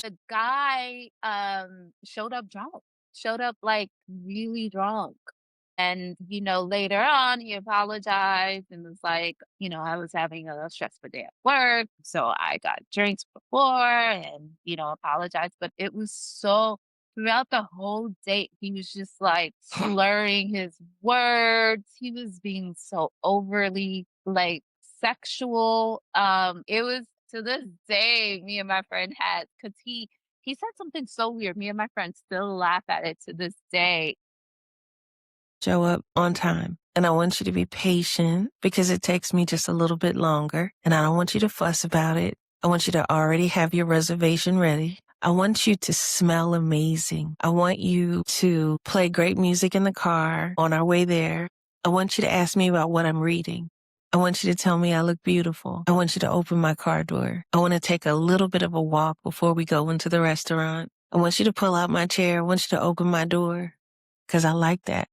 The guy, showed up drunk, showed up, like, really drunk. And, later on, he apologized and was like, "I was having a stressful day at work, so I got drinks before and, apologized." But it was so throughout the whole date, he was just, like, slurring his words. He was being so overly, like, sexual. It was to this day, me and my friend had because he said something so weird. Me and my friend still laugh at it to this day. Show up on time. And I want you to be patient because it takes me just a little bit longer. And I don't want you to fuss about it. I want you to already have your reservation ready. I want you to smell amazing. I want you to play great music in the car on our way there. I want you to ask me about what I'm reading. I want you to tell me I look beautiful. I want you to open my car door. I want to take a little bit of a walk before we go into the restaurant. I want you to pull out my chair. I want you to open my door because I like that.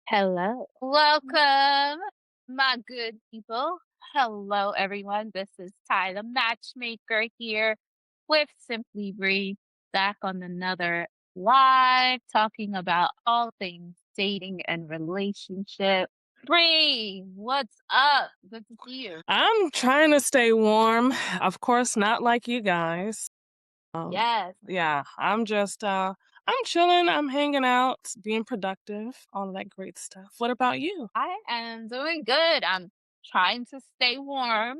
Hello. Welcome, my good people. Hello, everyone. This is Ty, the matchmaker here with Simply Bree, back on another live talking about all things dating and relationship. Bree, what's up? Good to see you. I'm trying to stay warm. Of course, not like you guys. Um, Yes, yeah, I'm chilling, I'm hanging out, being productive, all that great stuff. What about you? I am doing good. I'm trying to stay warm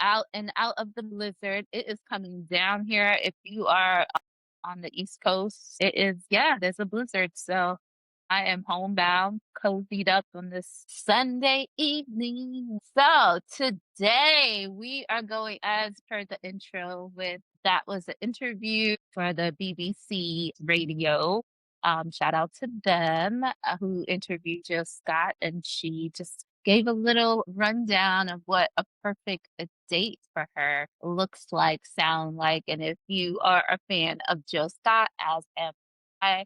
out and out of the blizzard. It is coming down here. If you are on the East Coast, it is, yeah, there's a blizzard. So I am homebound, cozied up on this Sunday evening. So today we are going, as per the intro, with that was an interview for the BBC radio. Shout out to them who interviewed Jill Scott, and she just gave a little rundown of what a perfect date for her looks like, sound like. And if you are a fan of Jill Scott, as am I,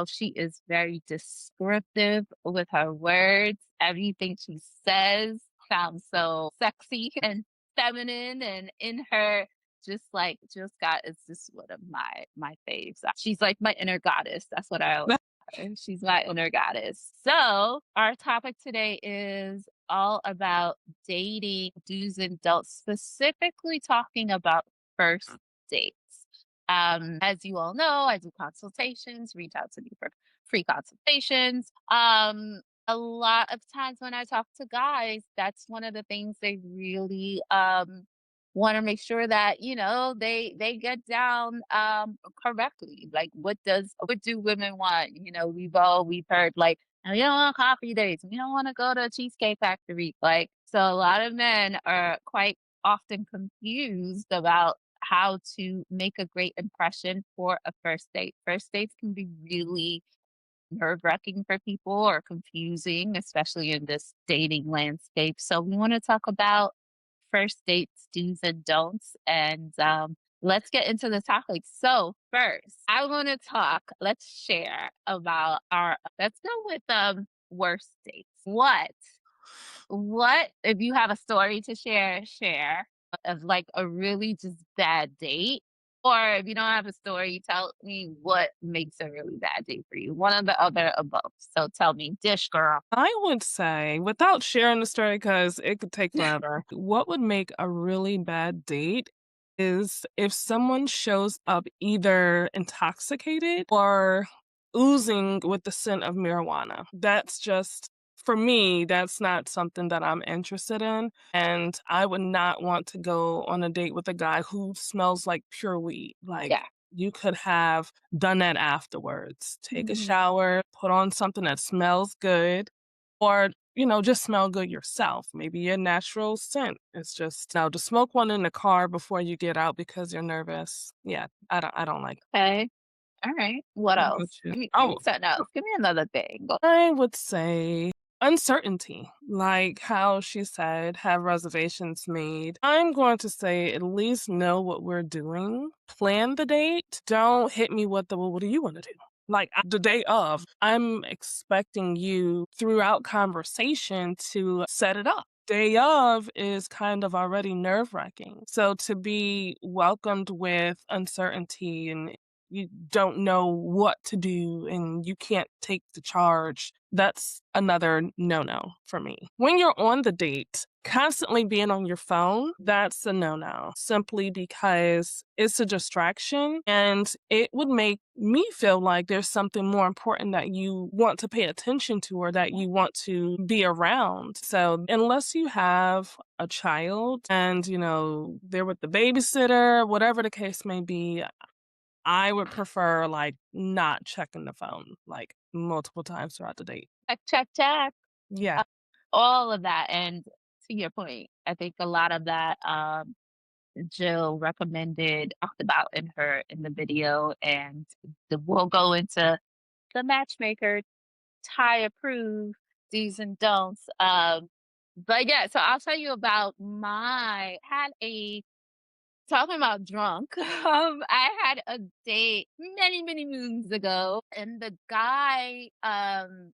she is very descriptive with her words. Everything she says sounds so sexy and feminine and in her just like Jill Scott is just one of my faves. She's like my inner goddess. That's what I always call her. She's my inner goddess. So our topic today is all about dating do's and don'ts, specifically talking about first dates. As you all know, I do consultations. Reach out to me for free consultations. A lot of times when I talk to guys, that's one of the things they really want to make sure that they get down correctly. Like what do women want? We've heard like, "Oh, we don't want coffee dates. We don't want to go to a cheesecake factory." Like, so a lot of men are quite often confused about how to make a great impression for a first date. First dates can be really nerve-wracking for people or confusing, especially in this dating landscape. So we want to talk about first dates, do's and don'ts, and let's get into the topic. So first, I want to talk. Let's share about our. Let's go with worst dates. What if you have a story to share of like a really just bad date? Or if you don't have a story, tell me what makes a really bad date for you. One or the other of both. So tell me, dish girl. I would say, without sharing the story, because it could take forever, what would make a really bad date is if someone shows up either intoxicated or oozing with the scent of marijuana. That's just, for me, that's not something that I'm interested in. And I would not want to go on a date with a guy who smells like pure weed. Like, Yeah. you could have done that afterwards. Take a Mhm. shower, put on something that smells good, or, just smell good yourself. Maybe your natural scent. It's just now to smoke one in the car before you get out because you're nervous. Yeah, I don't like Okay. All right. What that. What about else? you? Give me Oh, something else. Give me another thing. I would say uncertainty, like how she said, have reservations made. I'm going to say at least know what we're doing, plan the date. Don't hit me with the, well, what do you want to do? Like the day of, I'm expecting you throughout conversation to set it up. day of is kind of already nerve-wracking. So to be welcomed with uncertainty and you don't know what to do and you can't take the charge, that's another no-no for me. When you're on the date, constantly being on your phone, that's a no-no, simply because it's a distraction and it would make me feel like there's something more important that you want to pay attention to or that you want to be around. So, unless you have a child and, they're with the babysitter, whatever the case may be, I would prefer like not checking the phone like multiple times throughout the date. Check, check, check. Yeah. Uh, all of that. And to your point, I think a lot of that Jill recommended talked about in the video, and we'll go into the matchmaker tie approve do's and don'ts. But yeah, so I'll tell you about my had a talking about drunk. I had a date many, many moons ago, and the guy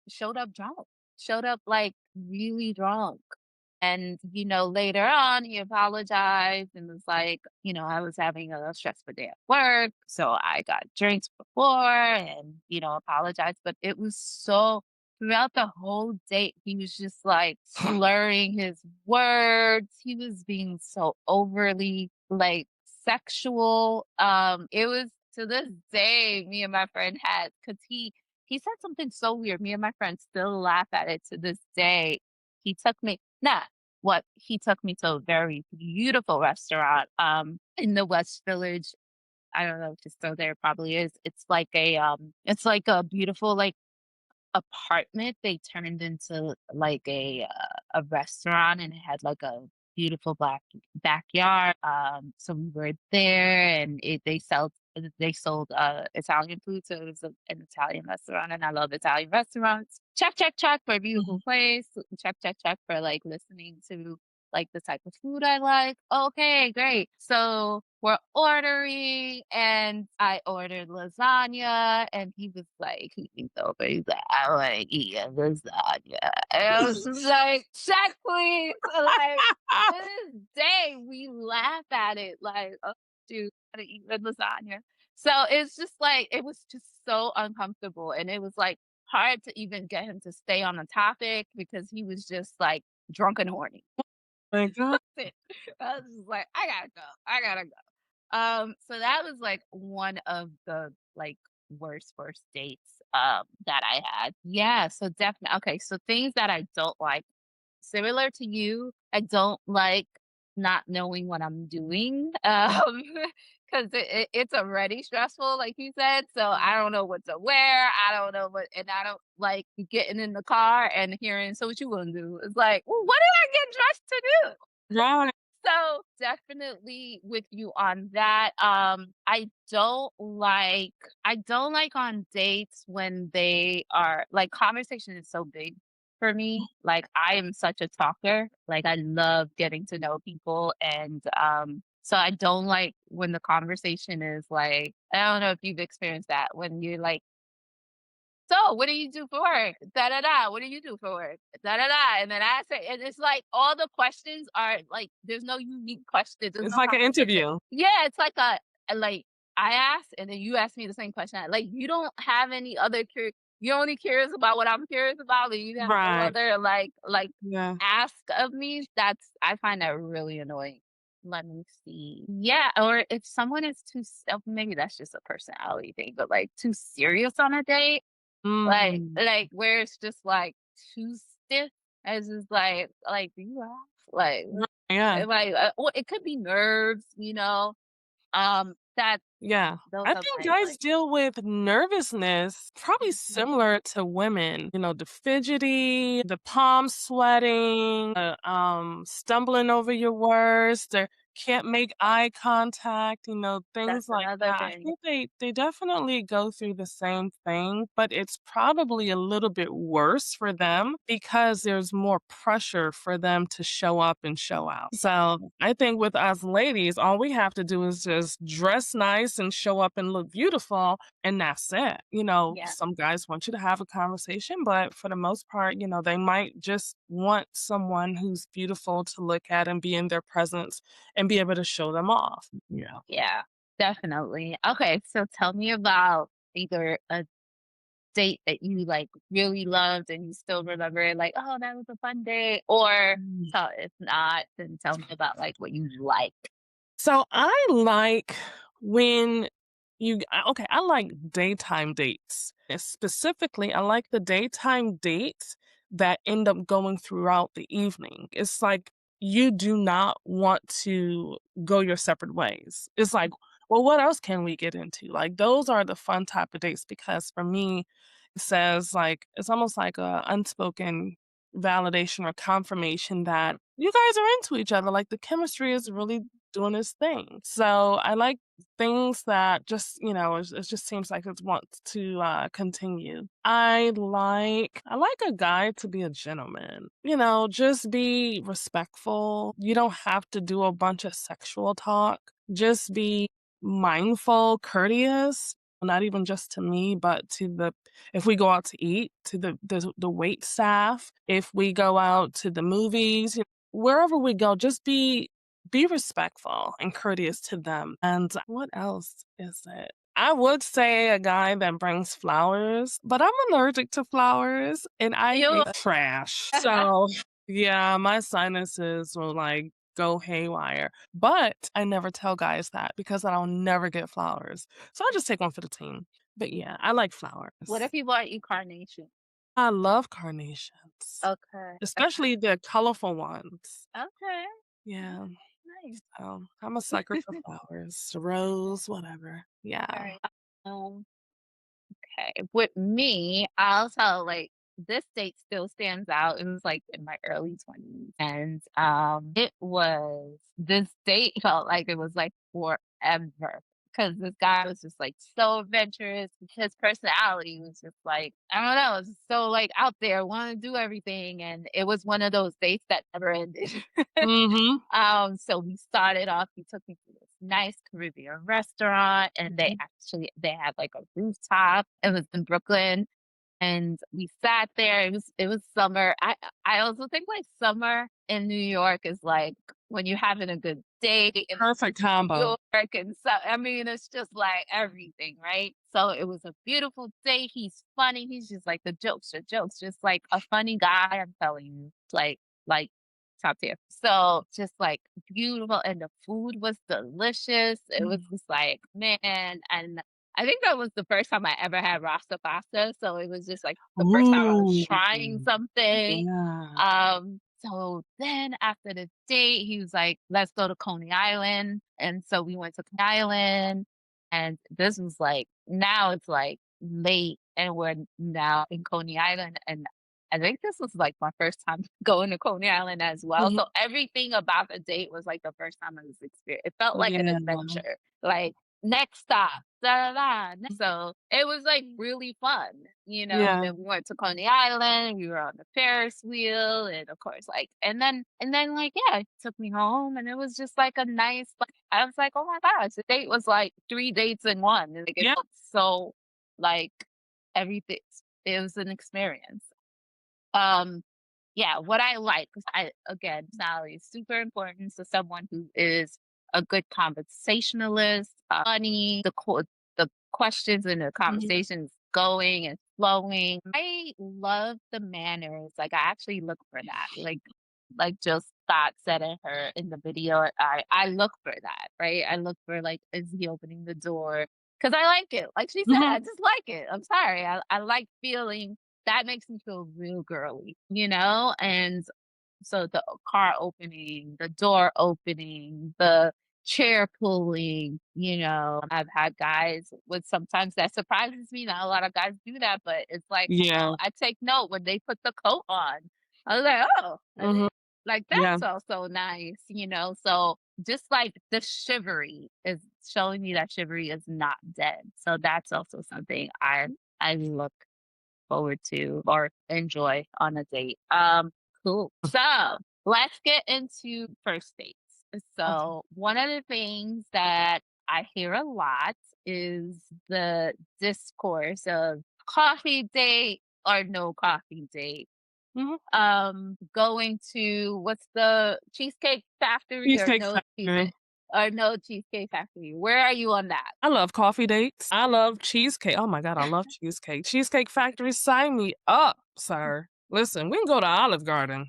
showed up drunk. Showed up like really drunk. And, later on, he apologized and was like, I was having a stressful day at work. So I got drinks before and, apologized. But it was so, throughout the whole date, he was just like slurring his words. He was being so overly like sexual. It was to this day, me and my friend had, because he said something so weird. Me and my friend still laugh at it to this day. He took me, not what he took me to a very beautiful restaurant in the West Village. I don't know if it's still there, probably is. It's like a beautiful like apartment they turned into like a restaurant, and it had like a beautiful black backyard. So we were there, and they sold Italian food, so it was an Italian restaurant, and I love Italian restaurants. Check, check, check for a beautiful Mhm. place. Check, check, check for like listening to like the type of food I like. Okay, great. So we're ordering, and I ordered lasagna, and he was like, he leaned over, he's like, I want to eat a lasagna. And I was just like, check, please. Like, to this day, we laugh at it. Like, oh, dude, I gotta eat the lasagna. So it's just like, it was just so uncomfortable. And it was like hard to even get him to stay on the topic because he was just like drunk and horny. My God. It. I was just like, I gotta go. I gotta go. So that was like one of the like worst dates that I had. Yeah, so definitely okay, so things that I don't like. Similar to you, I don't like not knowing what I'm doing. Because it's already stressful, like you said. So I don't know what to wear. I don't know and I don't like getting in the car and hearing, so what you gonna do? It's like, well, what did I get dressed to do? Right. So definitely with you on that. I don't like on dates when they are like conversation is so big for me. Like I am such a talker. Like I love getting to know people, and so I don't like when the conversation is like, I don't know if you've experienced that when you're like, so, what do you do for work? Da da da. What do you do for work? Da da da. And then I say, and it's like all the questions are like, there's no unique questions. There's It's no like an competition. interview. Yeah, it's like like I ask, and then you ask me the same question. Like you don't have any other you're only curious about what I'm curious about, and you have no Right. other like Yeah. ask of me. I find that really annoying. Let me see. Yeah, or if someone is maybe that's just a personality thing, but like too serious on a date. Mm. Like, where it's just, like, too stiff, as it's do you laugh? Like, Yeah. or it could be nerves, that Yeah. those I are think my, guys like deal with nervousness probably mhm, similar to women. The fidgety, the palm sweating, stumbling over your words, the can't make eye contact, things that's like another that. I thing. think they definitely go through the same thing, but it's probably a little bit worse for them because there's more pressure for them to show up and show out. So I think with us ladies, all we have to do is just dress nice and show up and look beautiful, and that's it. Yeah. Some guys want you to have a conversation, but for the most part, they might just want someone who's beautiful to look at and be in their presence and be able to show them off. Yeah. Yeah, definitely. Okay, so tell me about either a date that you like really loved and you still remember it, like, oh, that was a fun day, or tell if not, then tell me about like what you like. So I like when okay, I like daytime dates. And specifically, I like the daytime dates that end up going throughout the evening. It's like you do not want to go your separate ways. It's like, well, what else can we get into? Like those are the fun type of dates because for me, it says like it's almost like a unspoken validation or confirmation that you guys are into each other. Like the chemistry is really doing its thing. So I like things that just, it just seems like it wants to continue. I like a guy to be a gentleman. Just be respectful. You don't have to do a bunch of sexual talk. Just be mindful, courteous, not even just to me, but to the if we go out to eat, to the wait staff, if we go out to the movies, wherever we go, just be respectful and courteous to them. And what else is it? I would say a guy that brings flowers, but I'm allergic to flowers and I You hate trash. So, yeah, my sinuses will like go haywire. But I never tell guys that because I'll never get flowers. So I'll just take one for the team. But yeah, I like what if flowers. he bought you carnation? I love carnations, Okay. especially the colorful ones. Okay. Yeah. Nice. I'm a sucker for flowers, rose, whatever. All Yeah. right. Um, okay. With me, I'll tell like this date still stands out. It was like in my early 20s. And it was this date felt like it was like forever. Because this guy was just like so adventurous. His personality was just like, I don't know, it was so like out there, want to do everything. And it was one of those dates that never ended. Mhm. So we started off, he took me to this nice Caribbean restaurant and they had like a rooftop. It was in Brooklyn and we sat there. It was summer. I also think like summer in New York is like when you're having a good day in Perfect New combo. York and so I mean it's just like everything, right? So it was a beautiful day. He's funny. He's just like the jokes, just like a funny guy, I'm telling you. Like top tier. So just like beautiful and the food was delicious. It was Mm. just like, man, and I think that was the first time I ever had rasta pasta, so it was just, like, the first time I was Ooh. trying something. Yeah. So then after the date, he was like, "Let's go to Coney Island," and so we went to Coney Island, and this was, like now it's, like, late, and we're now in Coney Island, and I think this was, like, my first time going to Coney Island as well, Mhm. so everything about the date was, like, the first time I was it felt like an Yeah. adventure, like, next stop, da da da. So it was like really fun, Yeah. Then we went to Coney Island, we were on the Ferris wheel, and of course, like, and then like, yeah, he took me home, and it was just like a nice. Like, I was like, oh my gosh, the date was like 3 dates in one, and like it Yeah. felt so like everything. It was an experience. Um, yeah, what I like, 'cause again, personality is super important. So someone who is a good conversationalist, funny, the questions and the Mhm. conversations going and flowing. I love the manners. Like I actually look for that. Like just Scott said in her in the video, I look for that, right? I look for like, is he opening the door? Because I like it. Like she said, Mhm. I just like it. I'm sorry. I like feeling that makes me feel real girly, And so the car opening, the door opening, the chair pulling, I've had guys with sometimes that surprises me. Not a lot of guys do that, but it's like, Yeah. I take note when they put the coat on. I was like, oh, Mhm. like Yeah. that's also nice. So just like the chivalry is showing me that chivalry is not dead. So that's also something I look forward to or enjoy on a date. Cool. So let's get into first dates. Okay. So one of the things that I hear a lot is the discourse of coffee date or no coffee date. Mhm. Going to what's the Cheesecake Factory or Cheesecake no Factory. Cheesecake Factory? Where are you on that? I love coffee dates. I love cheesecake. Oh my god, I love cheesecake. Cheesecake Factory, sign me up, sir. Listen, we can go to Olive Garden.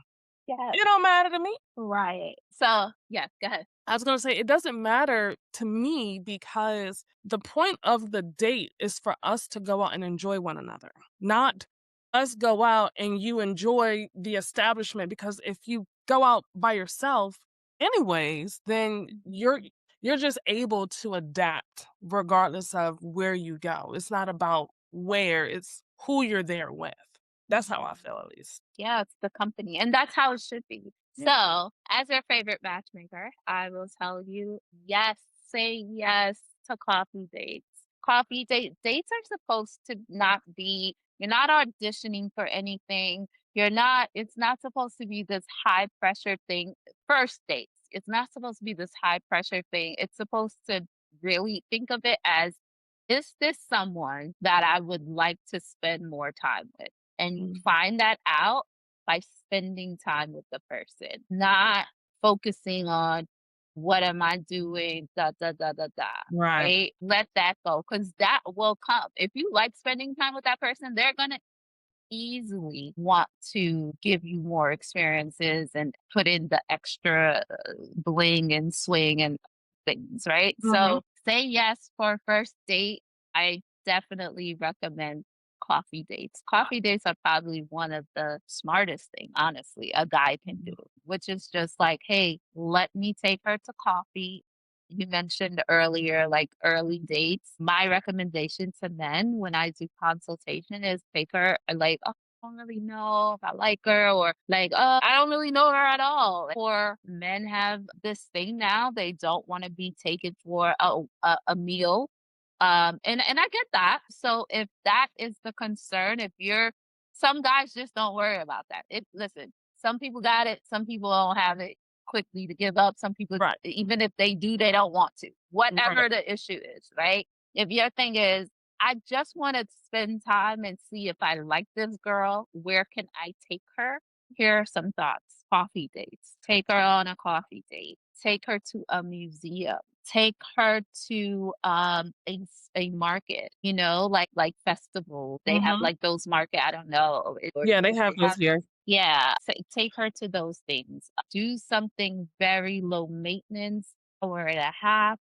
Yes. It don't matter to me. Right. So, yes, go ahead. I was gonna say it doesn't matter to me because the point of the date is for us to go out and enjoy one another, not us go out and you enjoy the establishment. Because if you go out by yourself, anyways, then you're just able to adapt regardless of where you go. It's not about where; it's who you're there with. That's how I Mhm. feel, at least. Yeah, it's the company, and that's how it should be. Yeah. So, as your favorite matchmaker, I will tell you, yes, say yes to coffee dates. Dates are supposed to not be you're not auditioning for anything. It's not supposed to be this high pressure thing. First dates, it's not supposed to be this high pressure thing. It's supposed to really think of it as, is this someone that I would like to spend more time with? And you Mhm. find that out by spending time with the person, not focusing on what am I doing, da da da da da. Right. Right? Let that go because that will come. If you like spending time with that person, they're gonna easily want to give you more experiences and put in the extra bling and swing and things, right? Mhm. So say yes for a first date. I definitely recommend coffee dates. Coffee dates are probably one of the smartest thing, honestly, a guy can do, which is just like, hey, let me take her to coffee. You mentioned earlier, like early dates. My recommendation to men when I do consultation is take her like, oh, I don't really know if I like her, or like, I don't really know her at all. Or men have this thing now, they don't want to be taken for a meal. And I get that. So if that is the concern, if you're some guys just don't worry about that. If listen, some people got it, some people don't have it quickly to give up. Some people, Right. even if they do, they don't want to. Right. Whatever the issue is, right? If your thing is, I just want to spend time and see if I like this girl, where can I take her? Here are some thoughts. Coffee dates. Take her on a coffee date. Take her to a museum. Take her to a market, like festival. They have Mhm. like those market, I don't know. Or Yeah, they do have they those have here. yeah, take her to those things. Do something very low maintenance, hour and a half,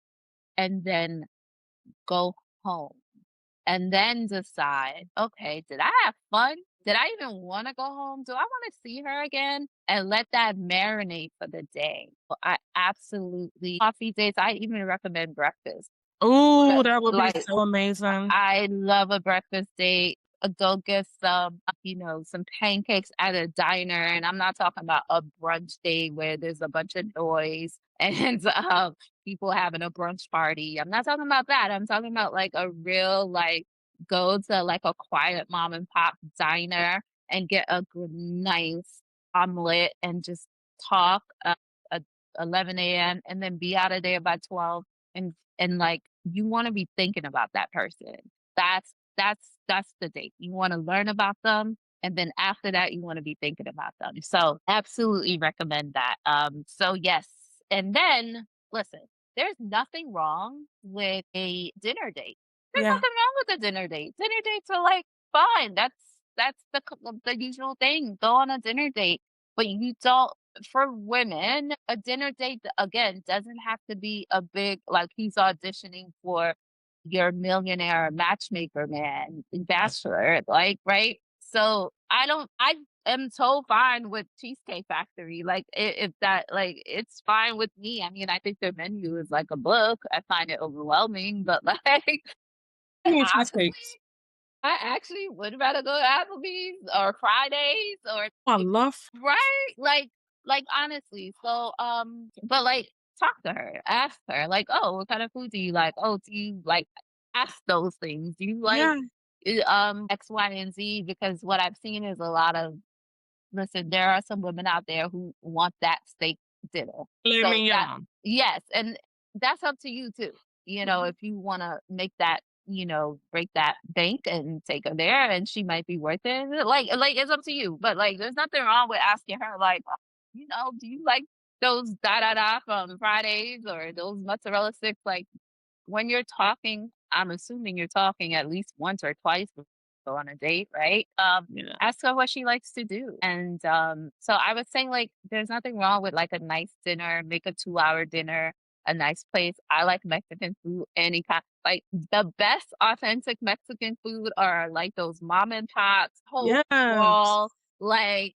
and then go home. And then decide, okay, did I have fun? Did I even want to go home? Do I want to see her again? And let that marinate for the day. I absolutely coffee dates. I even recommend breakfast. Ooh, But, that would be like, so amazing. I love a breakfast date. Go get some pancakes at a diner. And I'm not talking about a brunch date where there's a bunch of noise and people having a brunch party. I'm not talking about that. I'm talking about like a real, like, go to like a quiet mom and pop diner and get a good, nice omelet and just talk at 11 a.m. and then be out of there by 12, and like you want to be thinking about that person. That's the date. You want to learn about them, and then after that you want to be thinking about them. So absolutely recommend that. So yes. And then listen, there's nothing wrong with a dinner date. There's Yeah. nothing wrong with a dinner date. Dinner dates are like fine. That's the usual thing. Go on a dinner date, but you don't for women, a dinner date, again, doesn't have to be a big like he's auditioning for your millionaire matchmaker man, bachelor, like, right? So I am so fine with Cheesecake Factory. Like if that like it's fine with me. I mean, I think their menu is like a book. I find it overwhelming, but like Give me honestly, cheesecakes. I actually would rather go to Applebee's or Fridays or I love right? Like honestly. So but like talk to her, ask her, like, oh, what kind of food do you like? Oh, do you like ask those things? Do you like yeah, X, Y, and Z? Because what I've seen is a lot of listen, there are some women out there who want that steak dinner. let So me that young. yes, and that's up to you too. Mhm. If you want to make that break that bank and take her there, and she might be worth it. Like it's up to you. But like, there's nothing wrong with asking her, like, do you like those da da da from Fridays or those mozzarella sticks? Like, when you're talking, I'm assuming you're talking at least once or twice before you go on a date, right? Yeah. Ask her what she likes to do. And so I would say, like, there's nothing wrong with like a nice dinner, make a 2-hour dinner, a nice place. I like Mexican food, any kind. Like, the best authentic Mexican food are like those mom and pops, whole Yes. wall, like,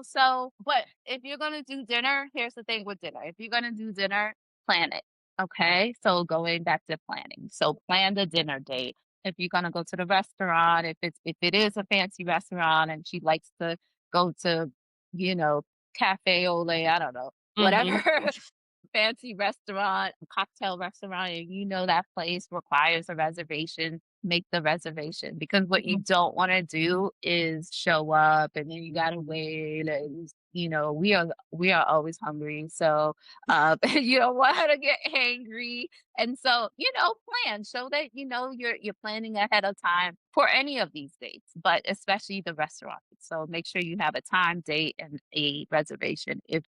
so, but if you're gonna do dinner, here's the thing with dinner. If you're gonna do dinner, plan it. Okay, so going back to planning. So plan the dinner date. If you're gonna go to the restaurant, if it is a fancy restaurant and she likes to go to, you know, Cafe Ole, I don't know, whatever Mhm. fancy restaurant, cocktail restaurant, and that place requires a reservation, make the reservation, because what you Mhm. don't want to do is show up and then you gotta wait, and we are always hungry, so you don't want her to get hangry, and so plan, show that you're planning ahead of time for any of these dates, but especially the restaurant. So make sure you have a time, date, and a reservation if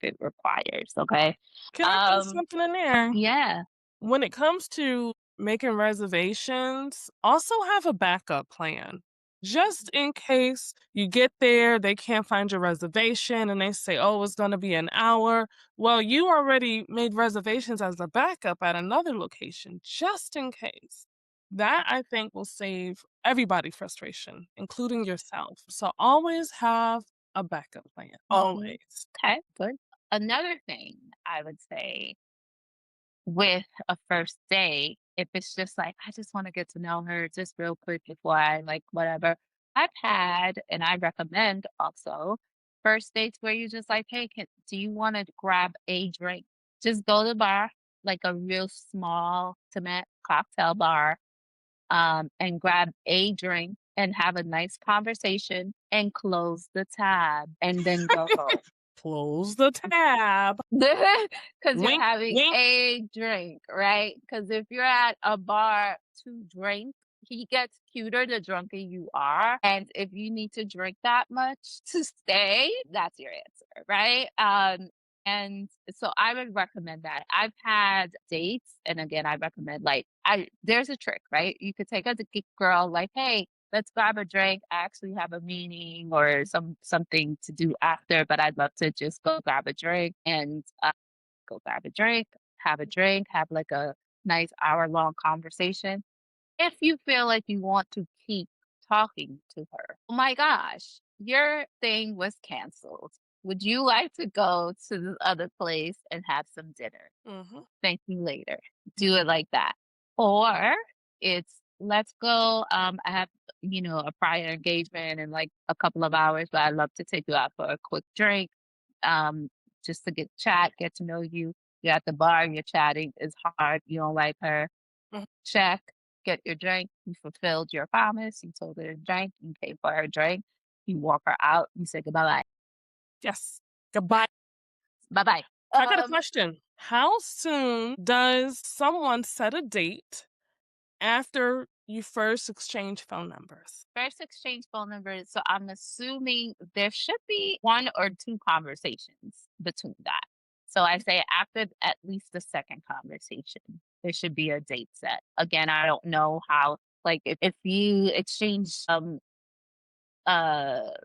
it requires, okay? Can I put Um, something in there? yeah. When it comes to making reservations, also have a backup plan. Just in case you get there, they can't find your reservation and they say, oh, it's going to be an hour. Well, you already made reservations as a backup at another location, just in case. That I think will save everybody frustration, including yourself. So always have a backup plan. Mhm. Always. Okay, good. Another thing I would say with a first date, if it's just like, I just want to get to know her just real quick before I like whatever. I've had, and I recommend also, first dates where you just like, hey, do you want to grab a drink? Just go to the bar, like a real small, intimate cocktail bar, and grab a drink and have a nice conversation and close the tab and then go home. Close the tab. Because you're Wink, having wink. a drink, right? Because if you're at a bar to drink, he gets cuter the drunker you are. And if you need to drink that much to stay, that's your answer, right? And so I would recommend that. I've had dates, and again, I recommend like there's a trick, right? You could take a geek girl, like, hey, let's grab a drink. I actually have a meeting or something to do after, but I'd love to just go grab a drink and go grab a drink, have like a nice hour-long conversation. If you feel like you want to keep talking to her, oh my gosh, your thing was canceled. Would you like to go to the other place and have some dinner? Mhm. Thank you later. Do it like that. Or it's let's go. I have, a prior engagement in like a couple of hours, but I'd love to take you out for a quick drink. Um, just to get to know you. You're at the bar, you're chatting, it's hard, you don't like her. Mhm. Check, get your drink, you fulfilled your promise, you told her to drink, you paid for her drink, you walk her out, you say goodbye. Yes. Goodbye. Bye bye. I got a question. How soon does someone set a date after you first exchange phone numbers? First exchange phone numbers, so I'm assuming there should be 1 or 2 conversations between that. So I say after at least the second conversation, there should be a date set. Again, I don't know how, like, if you exchange,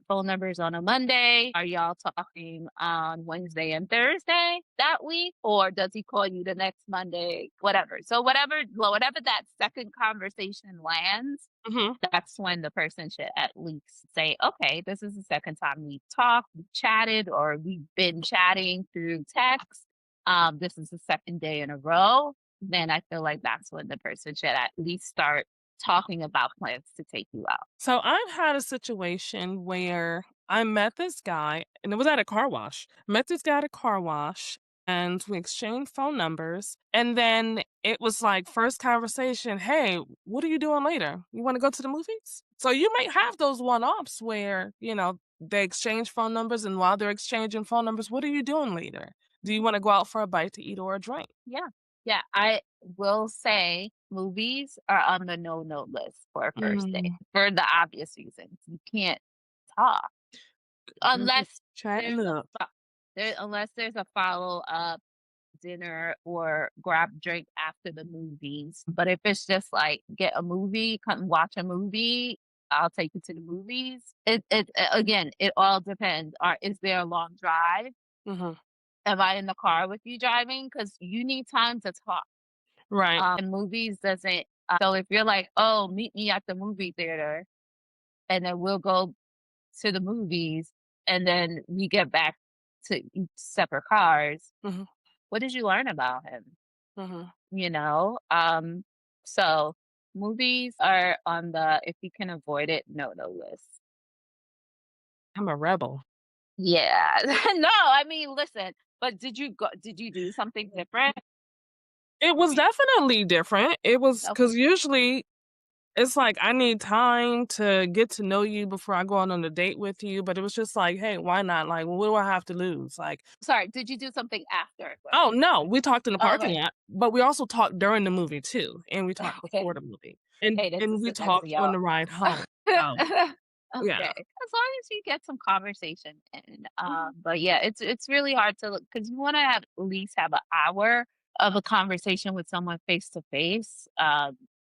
phone numbers on a Monday, are y'all talking on Wednesday and Thursday that week? Or does he call you the next Monday? Whatever. So whatever that second conversation lands, Mhm. that's when the person should at least say, okay, this is the second time we've talked, we've chatted, or we've been chatting through text. This is the second day in a row. Then I feel like that's when the person should at least start talking about plans to take you out. So I've had a situation where I met this guy, and it was at a car wash. Met this guy at a car wash, and we exchanged phone numbers. And then it was like first conversation, "Hey, what are you doing later? You want to go to the movies?" So you might have those one-offs where, they exchange phone numbers, and while they're exchanging phone numbers, what are you doing later? Do you want to go out for a bite to eat or a drink? Yeah. Yeah, I will say movies are on the no-no list for a first date Mm, for the obvious reasons. You can't talk mhm. unless Chatting there's a up. unless there's a follow-up dinner or grab drink after the movies. But if it's just like get a movie, come watch a movie, I'll take you to the movies. Again, it all depends. Is there a long drive? Mhm. Am I in the car with you driving? Because you need time to talk. Right. And movies doesn't. So if you're like, oh, meet me at the movie theater, and then we'll go to the movies, and then we get back to each separate cars. Mhm, What did you learn about him? mhm. You know? So movies are on the if you can avoid it, no list. I'm a rebel. Yeah. No, I mean, listen, but did you do something different? It was definitely different. It was Okay. because usually it's like I need time to get to know you before I go out on a date with you, but it was just like, "Hey, why not? Like, what do I have to lose?" Like, Sorry, did you do something after? "Oh, no, we talked in the Oh, parking okay. lot, but we also talked during the movie too, and we talked Okay. before the movie, and Hey, that's to and we sit next to talked on y'all. the ride home." So, yeah. Okay. As long as you get some conversation in. Mhm. But yeah, it's really hard to look because you want to have at least have an hour of a conversation with someone face to face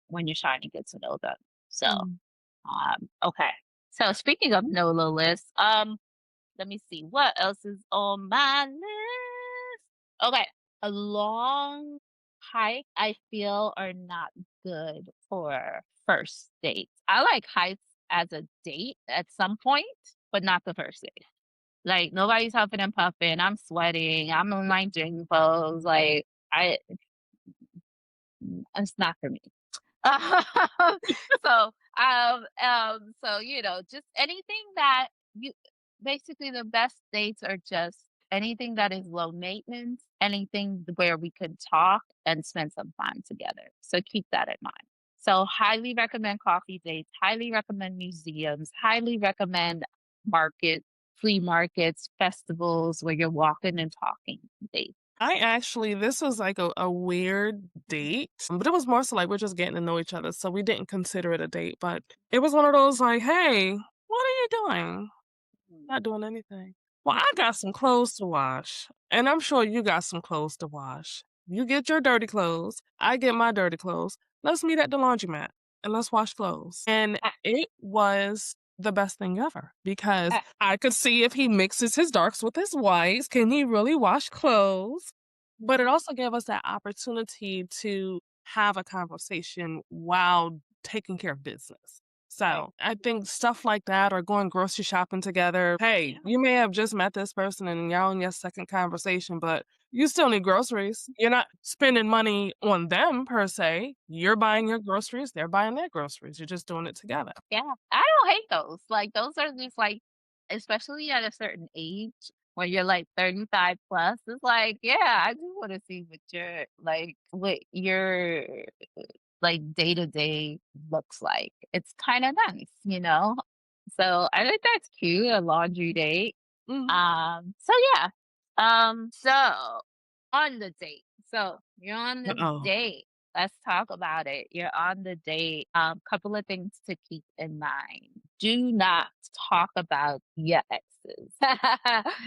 when you're trying to get to know them. So Mhm. okay. So speaking of no low list, let me see what else is on my list. Okay. A long hike, I feel, are not good for first dates. I like hikes as a date at some point, but not the first date. Like nobody's huffing and puffing. I'm sweating. I'm in my gym clothes. Like it's not for me. so, just anything that you basically the best dates are just anything that is low maintenance, anything where we could talk and spend some time together. So keep that in mind. So highly recommend coffee dates, highly recommend museums, highly recommend markets, flea markets, festivals where you're walking and talking dates. I actually this was like a weird date, but it was more so like we're just getting to know each other, so we didn't consider it a date, but it was one of those like, "Hey, what are you doing?" "Not doing anything." "Well, I got some clothes to wash, and I'm sure you got some clothes to wash. You get your dirty clothes, I get my dirty clothes. Let's meet at the laundromat and let's wash clothes." And Ah, it was the best thing ever because ah, I could see if he mixes his darks with his whites, can he really wash clothes? But it also gave us that opportunity to have a conversation while taking care of business. right. So I think stuff like that or going grocery shopping together. Hey, Yeah. you may have just met this person and you're on your second conversation, but you still need groceries. You're not spending money on them per se. You're buying your groceries, they're buying their groceries. You're just doing it together. Yeah, I don't hate those. Like those are just like, especially at a certain age when you're like 35 plus, it's like, yeah, I do want to see what your like day to day looks like. It's kind of nice. So I think that's cute, a laundry date. Mhm. So yeah. So on the date. So you're on the Uh-oh. date. Let's talk about it. You're on the date. Couple of things to keep in mind. Do not talk about your exes.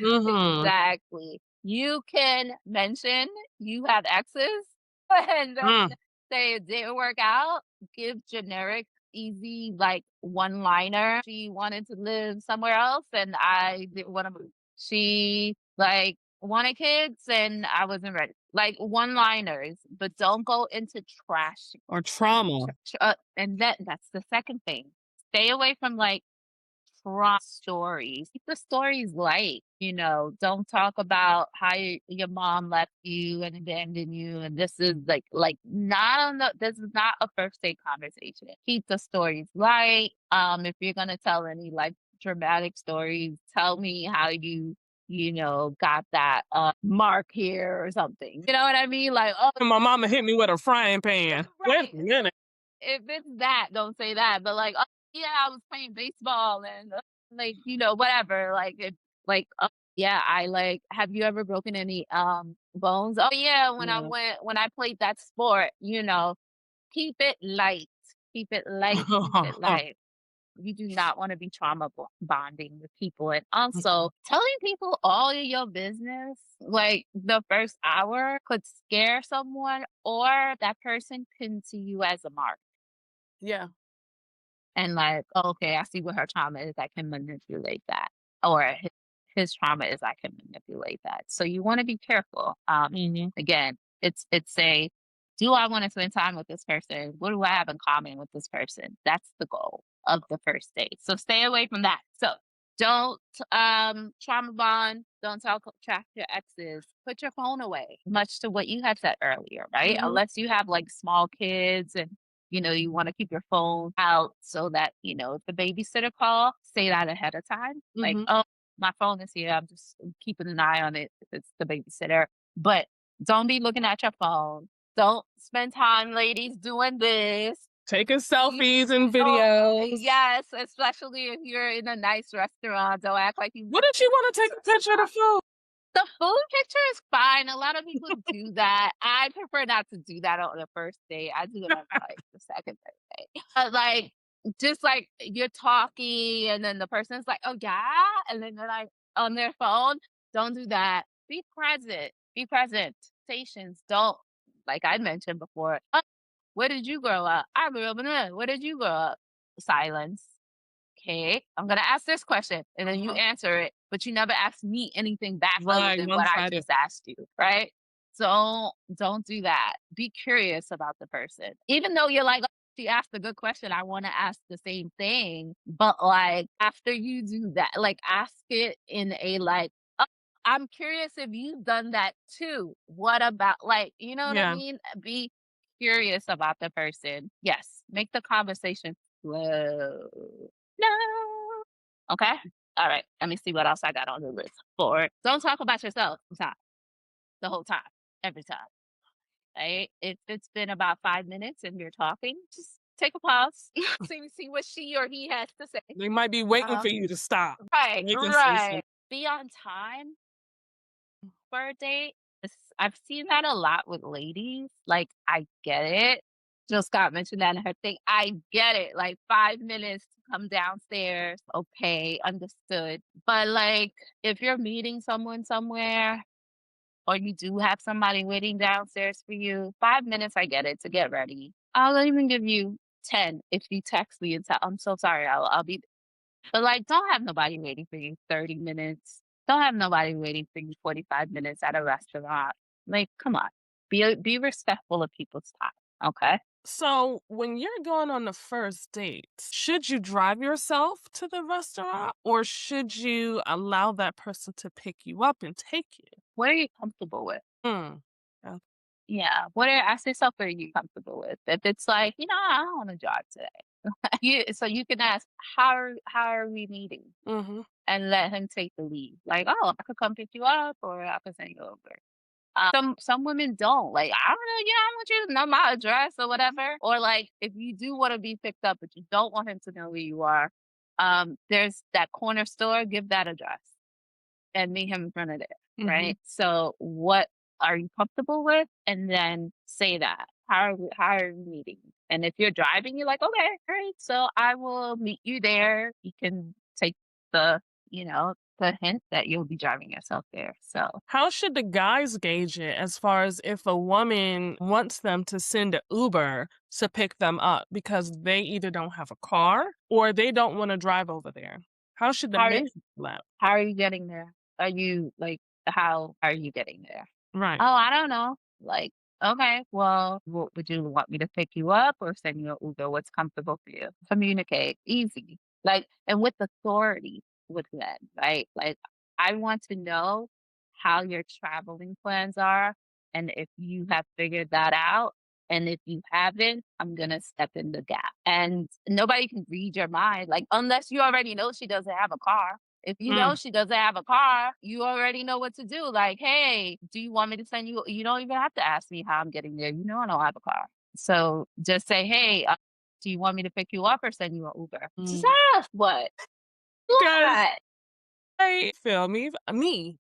Mhm. Exactly. You can mention you have exes and then Mm. say it didn't work out. Give generic, easy, like one liner. She wanted to live somewhere else and I didn't want to move. She like wanted kids and I wasn't ready. Like one liners, but don't go into trash. Or trauma. And that's the second thing. Stay away from like stories. Keep the stories light. Don't talk about how your mom left you and abandoned you. And this is like not on the. This is not a first date conversation. Keep the stories light. If you're gonna tell any like dramatic stories, tell me how you got that mark here or something. You know what I mean? Like, oh, My mama hit me with a frying pan. Wait right. a minute. If it's that, don't say that. But like, oh, yeah, I was playing baseball and whatever. Like, yeah, I like. Have you ever broken any Bones. Oh yeah, Yeah. when I played that sport, keep it light. Keep it light. Keep it light. You do not want to be bonding with people. And also telling people all of your business, like the first hour could scare someone, or that person can see you as a mark. Yeah. And like, "Oh, okay, I see what her trauma is. I can manipulate that. Or his trauma is I can manipulate that." So you want to be careful. Mhm. Again, it's a, do I want to spend time with this person? What do I have in common with this person? That's the goal of the first date. So stay away from that. So don't trauma bond. Don't track your exes. Put your phone away. Much to what you had said earlier, right? Mhm. Unless you have like small kids and you want to keep your phone out so that, if the babysitter call, say that ahead of time. Like, Mhm. oh, my phone is here. I'm just keeping an eye on it if it's the babysitter. But don't be looking at your phone. Don't spend time, ladies, doing this. Taking You- selfies and Oh, videos. yes, especially if you're in a nice restaurant. Don't act like you. What if you wanna take a picture of the food? The food picture is fine. A lot of people do that. I prefer not to do that on the first date. I do it on like the second, third date. But like, just like you're talking, and then the person's like, "Oh yeah," and then they're like on their phone. Don't do that. Be present. Be present. Stations. Don't, like I mentioned before. "Oh, where did you grow up? I grew up in there. Where did you grow up?" Silence. Okay, I'm gonna ask this question and then you Uh-huh. answer it, but you never ask me anything back other Right, than what I one-sided. just asked you, right? Don't do that. Be curious about the person. Even though you're like, "Oh, she asked a good question, I want to ask the same thing." But like after you do that, like ask it in a like, "Oh, I'm curious if you've done that too. What about," like, you know what I Yeah. mean? Be curious about the person. Yes, make the conversation flow. No. Okay. All right. Let me see what else I got on the list. For don't talk about yourself the whole time, every time. Right? If it's been about 5 minutes and you're talking, just take a pause. See what she or he has to say. They might be waiting Uh, for you to stop. right, They can say right. something. Be on time for a date. I've seen that a lot with ladies. Like, I get it. Just got mentioned that in her thing. I get it. Like 5 minutes to come downstairs. Okay, understood. But like, if you're meeting someone somewhere, or you do have somebody waiting downstairs for you, 5 minutes, I get it, to get ready. I'll even give you 10 if you text me and tell, "I'm so sorry, I'll be," but, like, don't have nobody waiting for you 30 minutes. Don't have nobody waiting for you 45 minutes at a restaurant. Like, come on. Be respectful of people's time, okay? So, when you're going on the first date, should you drive yourself to the restaurant or should you allow that person to pick you up and take you? What are you comfortable with? Hmm. Oh, Yeah, ask yourself what are you comfortable with? If it's like, "I don't wanna drive today." You can ask, "How are we meeting?" mhm. And let him take the lead. Like, "Oh, I could come pick you up or I could send you over." Some women don't. Like, "I don't know, yeah, I want you to know my address," or whatever. Or like if you do want to be picked up but you don't want him to know where you are, there's that corner store, give that address and meet him in front of there, Mhm. right? So what are you comfortable with? And then say that. How are we meeting? And if you're driving, you're like, "Okay, great. So I will meet you there." You can take the, the hint that you'll be driving yourself there. So How should the guys gauge it as far as if a woman wants them to send an Uber to pick them up because they either don't have a car or they don't want to drive over there? How should the how are men feel that? how are you getting there? Are you like, how are you getting there? Right. Oh, I don't know. Like, okay, well, would you want me to pick you up or send you an Uber? What's comfortable for you? Communicate. Easy. Like, and with authority with men, right? Like, I want to know how your traveling plans are. And if you have figured that out, and if you haven't, I'm going to step in the gap. And nobody can read your mind, like, unless you already know she doesn't have a car. If you know Mm. she doesn't have a car, you already know what to do. Like, "Hey, do you want me to send you?" You don't even have to ask me how I'm getting there. You know I don't have a car. So just say, "Hey, do you want me to pick you up or send you an Uber?" Just Mm. ask. What? Because What? I feel me.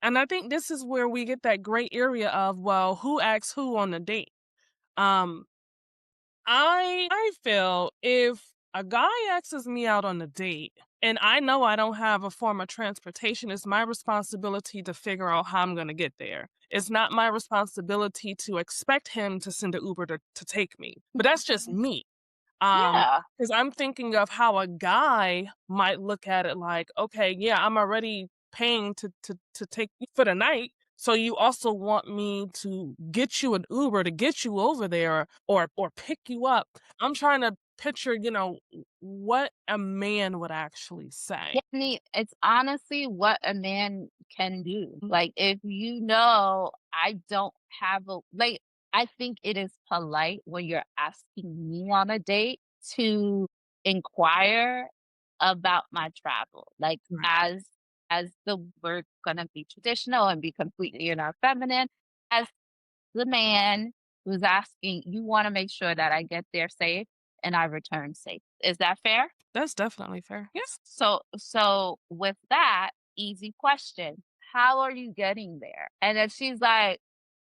And I think this is where we get that gray area of, well, who asks who on the date? Um, I feel if a guy asks me out on a date and I know I don't have a form of transportation, it's my responsibility to figure out how I'm gonna get there. It's not my responsibility to expect him to send an Uber to take me. But that's just me. Yeah. Because I'm thinking of how a guy might look at it like, okay, yeah, I'm already paying to take you for the night. So you also want me to get you an Uber to get you over there or pick you up. I'm trying to picture, what a man would actually say. Yeah, I mean, it's honestly what a man can do. Mm, Like, if you know, I don't have a like, I think it is polite when you're asking me on a date to inquire about my travel. Like, right. as the we're gonna be traditional and be completely, feminine, as the man who's asking, you want to make sure that I get there safe and I return safe. Is that fair? That's definitely fair. Yes. So with that, easy question. How are you getting there? And if she's like,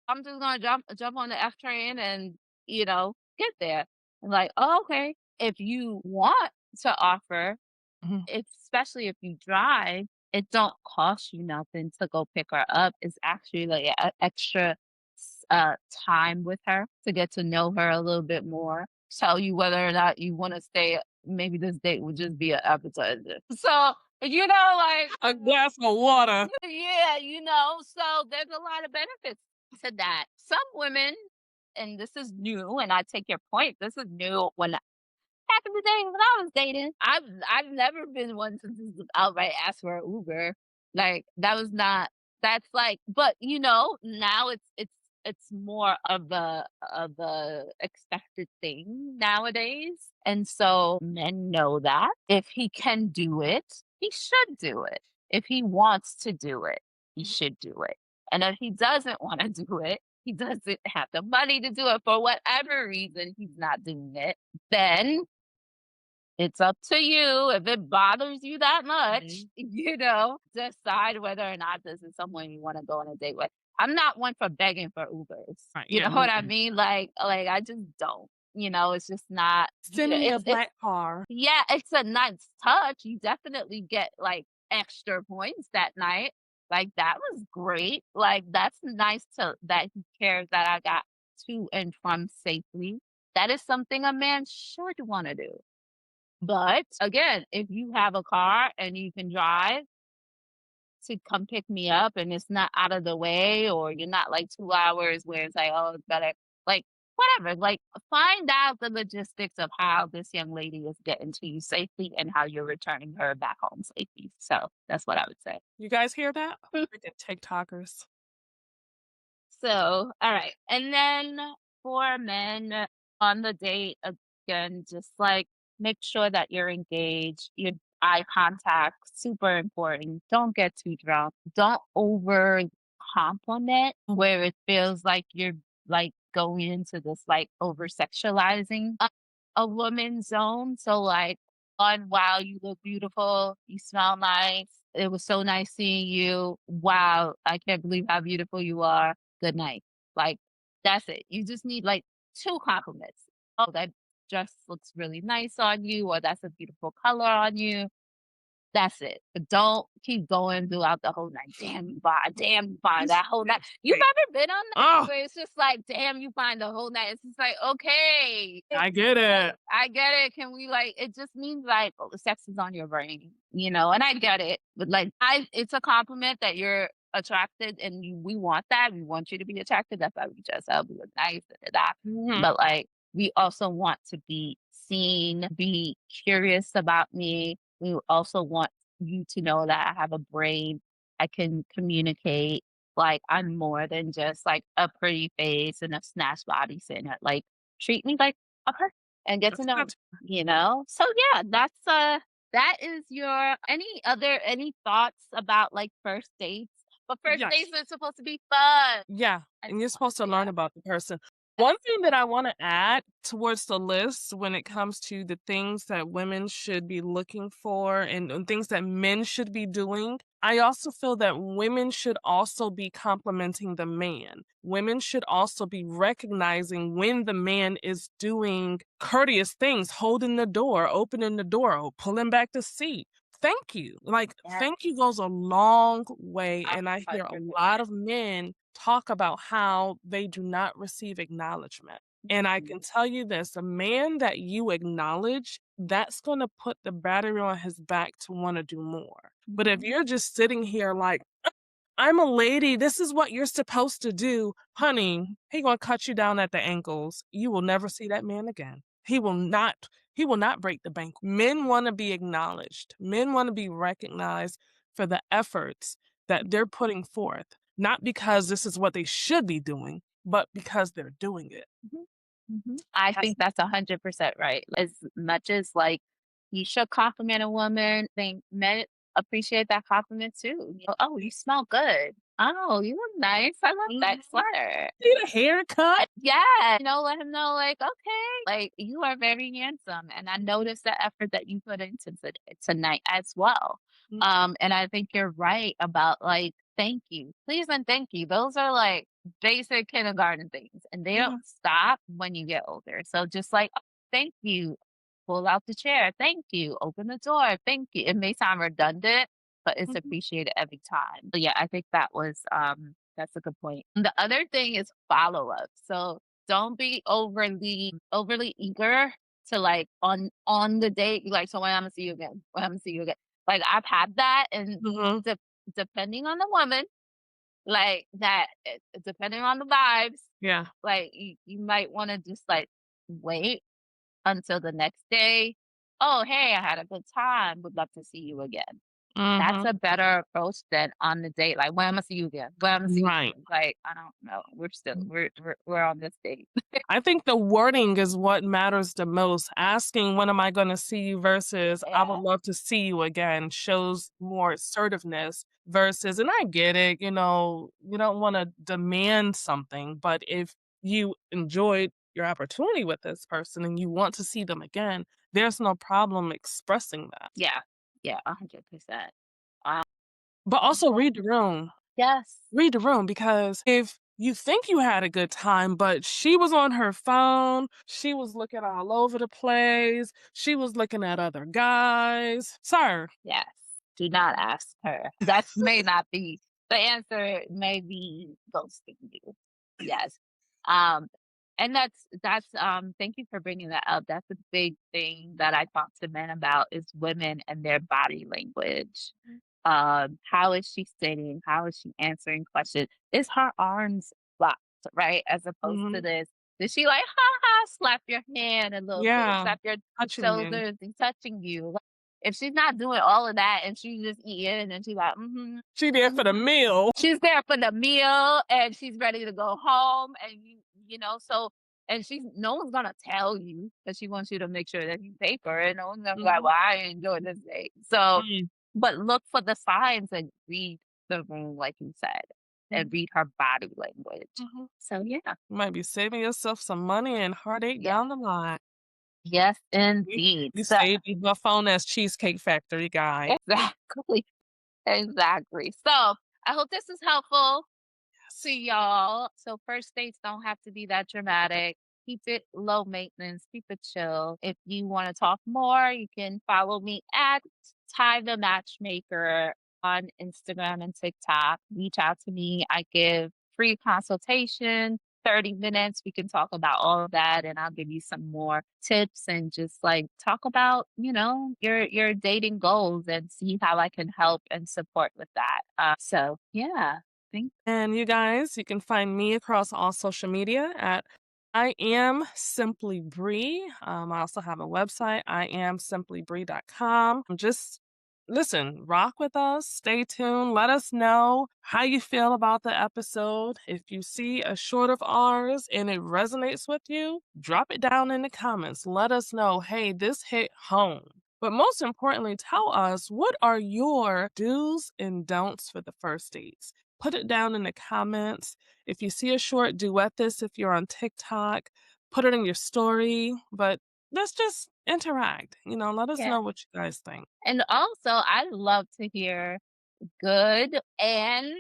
I'm just gonna jump on the F train and, get there. I'm like, oh, okay. If you want to offer, Mhm. especially if you drive, it don't cost you nothing to go pick her up. It's actually like extra time with her to get to know her a little bit more. Tell you whether or not you want to stay. Maybe this date would just be an appetizer. So like A glass of water. yeah, so there's a lot of benefits to that. Some women, and this is new, and I take your point. This is new when back in the day when I was dating, I've never been one to just outright ask for an Uber. Like that was not that's like but now it's more of a expected thing nowadays. And so men know that if he can do it, he should do it. If he wants to do it, he should do it. And if he doesn't want to do it, he doesn't have the money to do it for whatever reason he's not doing it, then it's up to you if it bothers you that much, Mhm. decide whether or not this is someone you wanna go on a date with. I'm not one for begging for Ubers. Right. You Yeah. know Me what I either. mean? Like, I just don't. It's just not Send me a it's black car. yeah, it's a nice touch. You definitely get, like, extra points that night. Like, that was great. Like, that's nice to that he cares that I got to and from safely. That is something a man should wanna do. But again, if you have a car and you can drive to come pick me up and it's not out of the way or you're not like 2 hours where it's like, oh, it's better, like whatever, like find out the logistics of how this young lady is getting to you safely and how you're returning her back home safely. So that's what I would say. You guys hear that? Freaking TikTokers. So, all right. And then for men on the date, again, just like make sure that you're engaged, your eye contact, super important. Don't get too drunk. Don't over compliment where it feels like you're like going into this like over sexualizing a woman's zone. So, like, on wow, you look beautiful, you smell nice. It was so nice seeing you. Wow, I can't believe how beautiful you are. Good night. Like, that's it. You just need like 2 compliments. "Oh, that dress looks really nice on you," or "That's a beautiful color on you." That's it. But don't keep going throughout the whole night. "Damn, you fine. Damn, you fine." This That whole night. You've Right. ever been on that Oh, where it's just like, "Damn, you fine," the whole night? It's just like, "Okay, I get it. I get it. Can we like?" It just means like, oh, sex is on your brain. And I get it, but like, it's a compliment that you're attracted, and we want that. We want you to be attracted. That's why we dress up. We look nice, that. Mhm. But like, we also want to be seen, be curious about me. We also want you to know that I have a brain. I can communicate. Like, I'm more than just like a pretty face and a snatch body center. Like, treat me like a person and get to That's know not me. So yeah, that is your any thoughts about like first dates? But first dates yes. are supposed to be fun. Yeah, And and you're supposed to learn yeah. about the person. One thing that I wanna add towards the list when it comes to the things that women should be looking for and things that men should be doing, I also feel that women should also be complimenting the man. Women should also be recognizing when the man is doing courteous things, holding the door, opening the door, or pulling back the seat. Thank you. Like, Yeah, thank you goes a long way, a and I hear a lot 100%. of men talk about how they do not receive acknowledgement. And I Mhm, can tell you this, a man that you acknowledge, that's gonna put the battery on his back to wanna do more. But if mhm, you're just sitting here like, I'm a lady. This is what you're supposed to do. Honey, he gonna cut you down at the ankles. You will never see that man again. He will not break the bank. Men want to be acknowledged. Men want to be recognized for the efforts that they're putting forth, not because this is what they should be doing, but because they're doing it. mhm, mhm. I think that's 100% right. As much as, like, you should compliment a woman, think men appreciate that compliment too. "Oh, you smell good. Oh, you look nice. I love Mhm. that sweater." See the haircut? Yeah, let him know, like, "Okay, like, you are very handsome, and I noticed the effort that you put into tonight as well." Mhm. And I think you're right about, like, thank you. Please and thank you. Those are, like, basic kindergarten things, and they don't Mhm. stop when you get older. So just like, "Oh, thank you. Pull out the chair. Thank you. Open the door. Thank you." It may sound redundant, but it's Mhm. appreciated every time. So yeah, I think that's a good point. And the other thing is follow up. So don't be overly eager to like on the date. You like, so when I'm gonna see you again? When I'm gonna see you again? Like I've had that, and Mhm. de- depending on the woman, like that, depending on the vibes, Yeah. like you might want to just like wait until the next day. Oh, hey, I had a good time. Would love to see you again. That's Mhm. a better approach than on the date, like, "When Imma see you again? When Imma see you Right. again?" Like, I don't know. We're still we're on this date. I think the wording is what matters the most. Asking, "When am I gonna see you?" versus, "I would Yeah, love to see you again," shows more assertiveness versus and I get it, you don't wanna demand something, but if you enjoyed your opportunity with this person and you want to see them again, there's no problem expressing that. yeah, yeah, 100%. Um, But also read the room. yes, Read the room because if you think you had a good time, but she was on her phone, she was looking all over the place, she was looking at other guys. Sir. yes. Do not ask her. That may not be the answer, may be ghosting you. Yes. Um, and thank you for bringing that up. That's a big thing that I talk to men about is women and their body language. How is she sitting? How is she answering questions? Is her arms locked, right? As opposed to Mhm. this, is she like, ha ha, slap your hand a little bit, Yeah. slap your Touching you. shoulders and touching you? Like, if she's not doing all of that and she's just eating and she's like, mm-hmm, She there for the meal. she's there for the meal and she's ready to go home and so and she's no one's gonna tell you because she wants you to make sure that you pay for it. No one's gonna be like, Mhm. "Well, I enjoyed this date." So, Mm. but look for the signs and read the room, like you said, and Mhm. read her body language. Mhm. So yeah, You might be saving yourself some money and heartache yeah, down the line. yes, You indeed. you So saved me my phone as Cheesecake Factory guy. exactly, exactly. So I hope this is helpful to Yes. y'all. So first dates don't have to be that dramatic. Keep it low maintenance, keep it chill. If you want to talk more, you can follow me at Ty the Matchmaker on Instagram and TikTok. Reach out to me. I give free consultation, 30 minutes. We can talk about all of that and I'll give you some more tips and just like talk about, your dating goals and see how I can help and support with that. So yeah. Thank And you guys, you can find me across all social media at I am Simply Bree. I also have a website, iamsimplybree.com. Just listen, rock with us, stay tuned, let us know how you feel about the episode. If you see a short of ours and it resonates with you, drop it down in the comments. Let us know, hey, this hit home. But most importantly, tell us what are your do's and don'ts for the first dates. put it down in the comments. If you see a short, duet this if you're on TikTok, put it in your story, but let's just interact, let us Yeah. know what you guys think. And also, I love to hear good and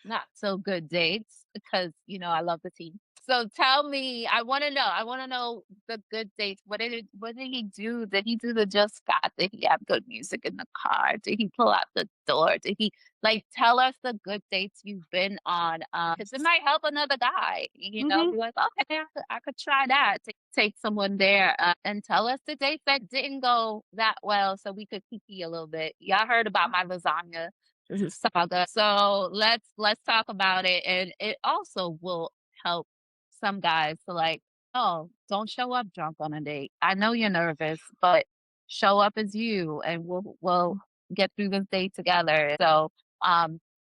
not so good dates because, I love the tea. So tell me, I wanna know the good dates. What did he do? Did he do the just Scott? Did he have good music in the car? Did he pull out the door? Did he tell us the good dates you've been on? Because it might help another guy, Mhm. be like, okay, I could try that. Take someone there and tell us the dates that didn't go that well so we could kiki a little bit. Y'all heard about my lasagna saga. So let's talk about it. And it also will help some guys to oh, don't show up drunk on a date. I know you're nervous, but show up as you and we'll get through this date together. So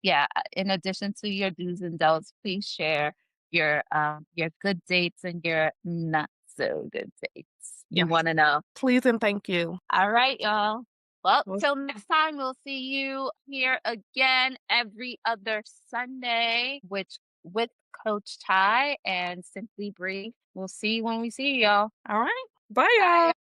yeah, in addition to your do's and don'ts, please share your good dates and your not so good dates. We Yes. want to know. Please and thank you. All right, y'all. Well, Well, till next time, we'll see you here again every other Sunday, which with Coach Ty and Simply Brief. We'll see you when we see y'all. all right. Bye, Bye. y'all.